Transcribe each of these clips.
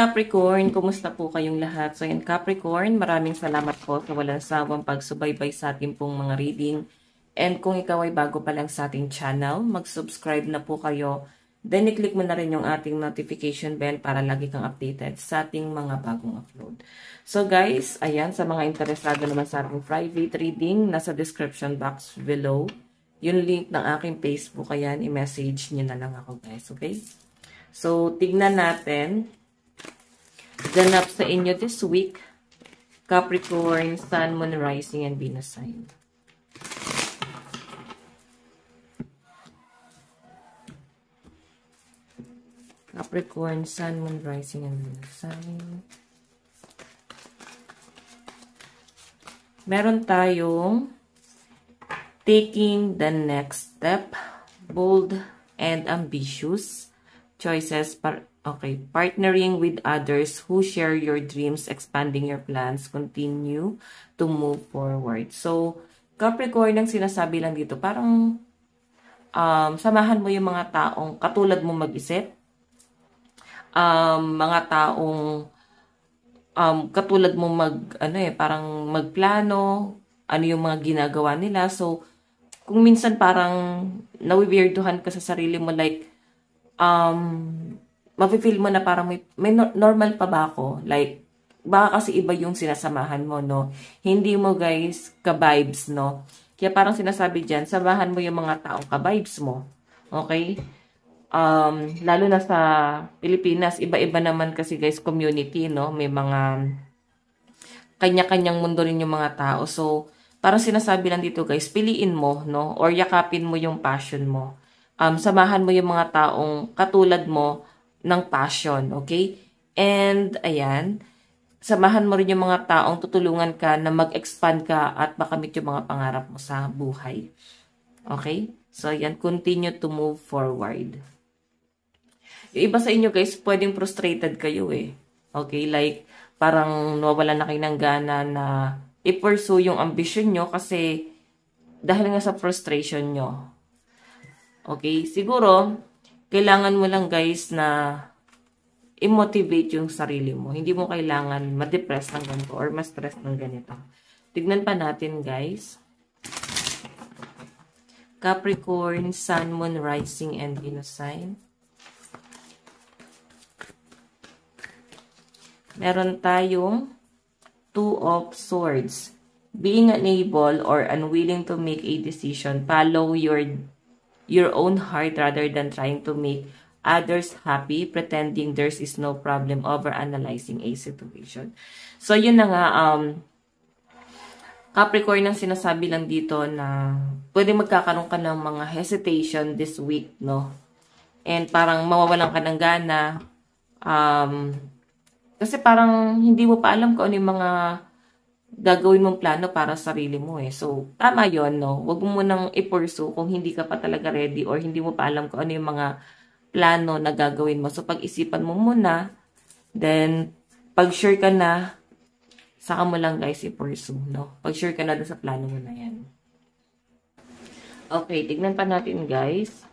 Capricorn, kumusta po kayong lahat? So yan Capricorn, maraming salamat po sa walang sawang pagsubaybay sa ating pong mga reading. And kung ikaw ay bago pa lang sa ating channel, mag-subscribe na po kayo. Then i-click mo na rin yung ating notification bell para lagi kang updated sa ating mga bagong upload. So guys, ayan, sa mga interesado naman sa ating private reading, nasa description box below, yung link ng aking Facebook, ayan, i-message nyo na lang ako guys, okay? So, tignan natin ganap sa inyo this week, Capricorn, Sun, Moon, Rising, and Venus sign. Capricorn, Sun, Moon, Rising, and Venus sign. Meron tayong taking the next step, bold and ambitious choices. Okay, partnering with others who share your dreams, expanding your plans, continue to move forward. So, Capricorn, ang sinasabi lang dito, parang samahan mo yung mga taong katulad mo mag-isip, mga taong katulad mo parang magplano, ano yung mga ginagawa nila. So, kung minsan parang nawi-weirduhan ka sa sarili mo, like, mafe-feel mo na parang may normal pa ba ako? Like, baka kasi iba yung sinasamahan mo, no? Hindi mo, guys, ka-vibes, no? Kaya parang sinasabi dyan, samahan mo yung mga taong ka-vibes mo. Okay? Lalo na sa Pilipinas, iba-iba naman kasi, guys, community, no? May mga kanya-kanyang mundo rin yung mga tao. So, parang sinasabi lang dito, guys, piliin mo, no? Or yakapin mo yung passion mo. Samahan mo yung mga taong katulad mo ng passion, okay? And, ayan, samahan mo rin yung mga taong tutulungan ka na mag-expand ka at makamit yung mga pangarap mo sa buhay. Okay? So, ayan, continue to move forward. Yung iba sa inyo, guys, pwedeng frustrated kayo eh. Okay? Like, parang nawawalan na kayo ng gana na i-pursue yung ambition nyo kasi dahil nga sa frustration nyo. Okay, siguro, kailangan mo lang guys na i-motivate yung sarili mo. Hindi mo kailangan ma-depress ng ganito or ma-stress ng ganito. Tignan pa natin guys. Capricorn, Sun, Moon, Rising, and Venus sign. Meron tayong Two of Swords. Being unable or unwilling to make a decision, follow your own heart rather than trying to make others happy, pretending there is no problem, over-analyzing a situation. So, yun na nga, Capricorn, ang sinasabi lang dito na pwede magkakaroon ka ng mga hesitation this week, no? And parang mawawalan ka ng gana. Kasi parang hindi mo pa alam kung ano yung mga gagawin mong plano para sa sarili mo eh. So, tama yon, no? Huwag mo munang i-pursue kung hindi ka pa talaga ready or hindi mo pa alam kung ano yung mga plano na gagawin mo. So, pag-isipan mo muna, then, pag sure ka na, saka mo lang guys i-pursue, no? Pag sure ka na doon sa plano mo na yan. Okay, tignan pa natin guys.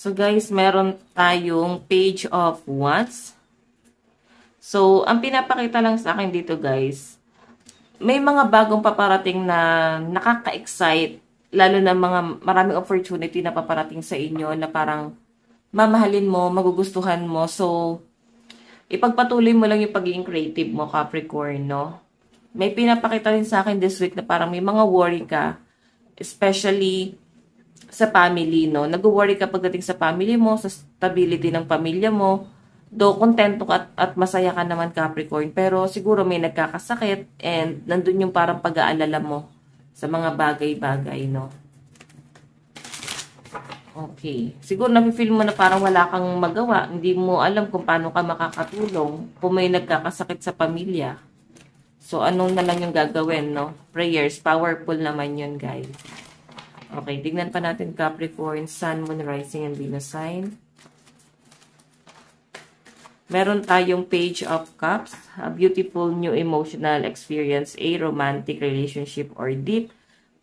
So guys, meron tayong Page of Wands. So, ang pinapakita lang sa akin dito guys, may mga bagong paparating na nakaka-excite, lalo na maraming opportunity na paparating sa inyo na parang mamahalin mo, magugustuhan mo. So, ipagpatuloy mo lang yung pagiging creative mo, Capricorn, no? May pinapakita rin sa akin this week na parang may mga worry ka, especially sa family, no? Nag-worry ka pagdating sa family mo, sa stability ng pamilya mo. Though, kontento ka at masaya ka naman, Capricorn. Pero, siguro may nagkakasakit and nandun yung parang pag-aalala mo sa mga bagay-bagay, no? Okay. Siguro, nafe-feel mo na parang wala kang magawa. Hindi mo alam kung paano ka makakatulong kung may nagkakasakit sa pamilya. So, anong na lang yung gagawin, no? Prayers. Powerful naman yun, guys. Okay, tignan pa natin Capricorn, Sun, Moon, Rising, and Venus sign. Meron tayong Page of Cups, a beautiful new emotional experience, a romantic relationship or deep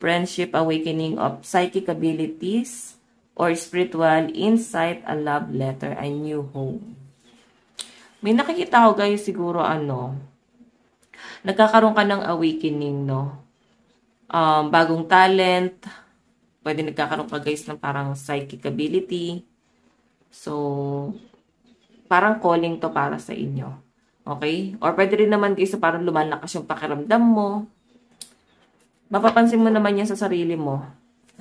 friendship, awakening of psychic abilities or spiritual insight, a love letter, a new home. May nakikita ko guys siguro nagkakaroon ka ng awakening, no? Bagong talent, pwede nagkakaroon ka guys ng parang psychic ability. So, parang calling to para sa inyo. Okay? Or pwede rin naman guys parang lumalakas yung pakiramdam mo. Mapapansin mo naman yan sa sarili mo.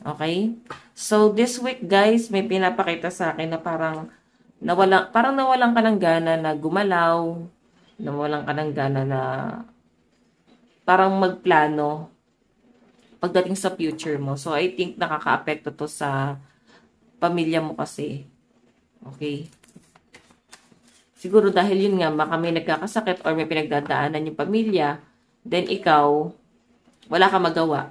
Okay? So, this week guys, may pinapakita sa akin na parang nawalan ka ng gana na gumalaw, nawalan ka ng gana na parang magplano pagdating sa future mo. So, I think nakaka-apekto to sa pamilya mo kasi. Okay? Siguro dahil yun nga, baka may nagkakasakit or may pinagdadaanan yung pamilya, then ikaw, wala ka magawa.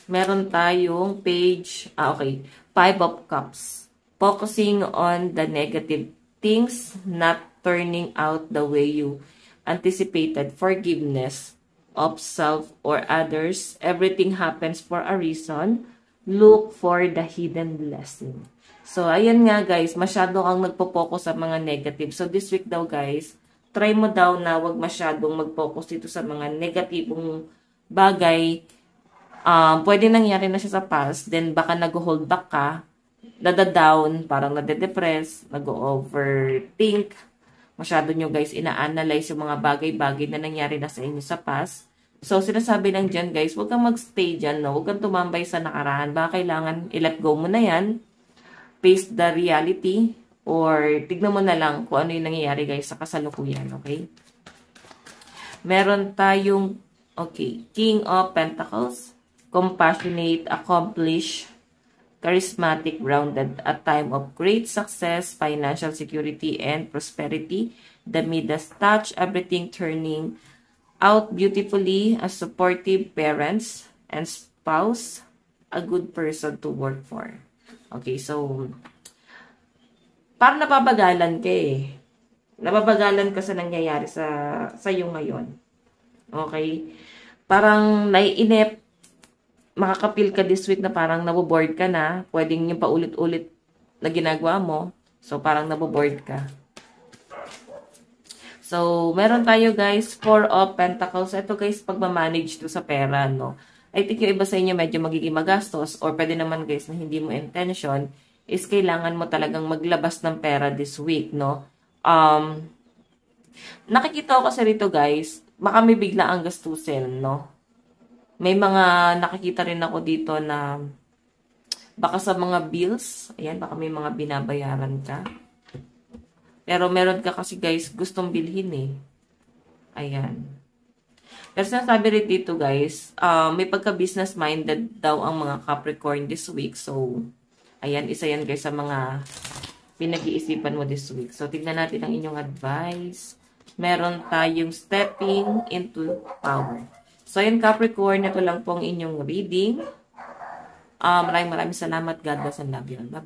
Meron tayong page, okay, 5 of Cups. Focusing on the negative things, not turning out the way you anticipated. Forgiveness of self or others. Everything happens for a reason. Look for the hidden blessing. So, ayan nga guys, masyado kang nagpo-focus sa mga negative. So, this week daw guys, try mo daw na wag masyadong mag-focus dito sa mga negatibong bagay. Pwede nangyari na siya sa past, then baka nag-hold back ka, nada-down, parang nade-depress, nag-overthink. Masyado nyo guys, ina-analyze yung mga bagay-bagay na nangyari na sa inyo sa past. So, sinasabi lang dyan guys, huwag kang mag-stay dyan, no? Huwag kang tumambay sa nakaraan. Baka kailangan i-let go mo na yan. Face the reality or tignan mo na lang kung ano yung nangyayari guys sa kasalukuyan, okay? Meron tayong, okay, King of Pentacles, compassionate, accomplished, charismatic, grounded, a time of great success, financial security, and prosperity. The Midas touch, everything turning out beautifully, a supportive parents and spouse, a good person to work for. Okay, so, parang napabagalan ka eh. Napabagalan ka sa nangyayari sa iyo ngayon. Okay? Parang naiinip, makakapil ka this week na parang naboboard ka na. Pwedeng yung paulit-ulit na ginagawa mo. So, parang naboboard ka. So, meron tayo guys, 4 of Pentacles. Ito guys, pagmamanage to sa pera, no? I think yung iba sa inyo medyo magiging magastos or pwede naman guys na hindi mo intention is kailangan mo talagang maglabas ng pera this week, no? Nakikita ko kasi rito guys, baka may bigla ang gastusin, no? May mga nakikita rin ako dito na baka sa mga bills, ayan, baka may mga binabayaran ka. Pero meron ka kasi guys gustong bilhin eh. Ayan. Pero sinasabi rin dito guys, may pagka-business minded daw ang mga Capricorn this week. So, ayan, isa yan guys sa mga pinag-iisipan mo this week. So, tignan natin ang inyong advice. Meron tayong stepping into power. So, ayan Capricorn, ito lang po ang inyong reading. Maraming salamat. God bless and love you. Bye-bye.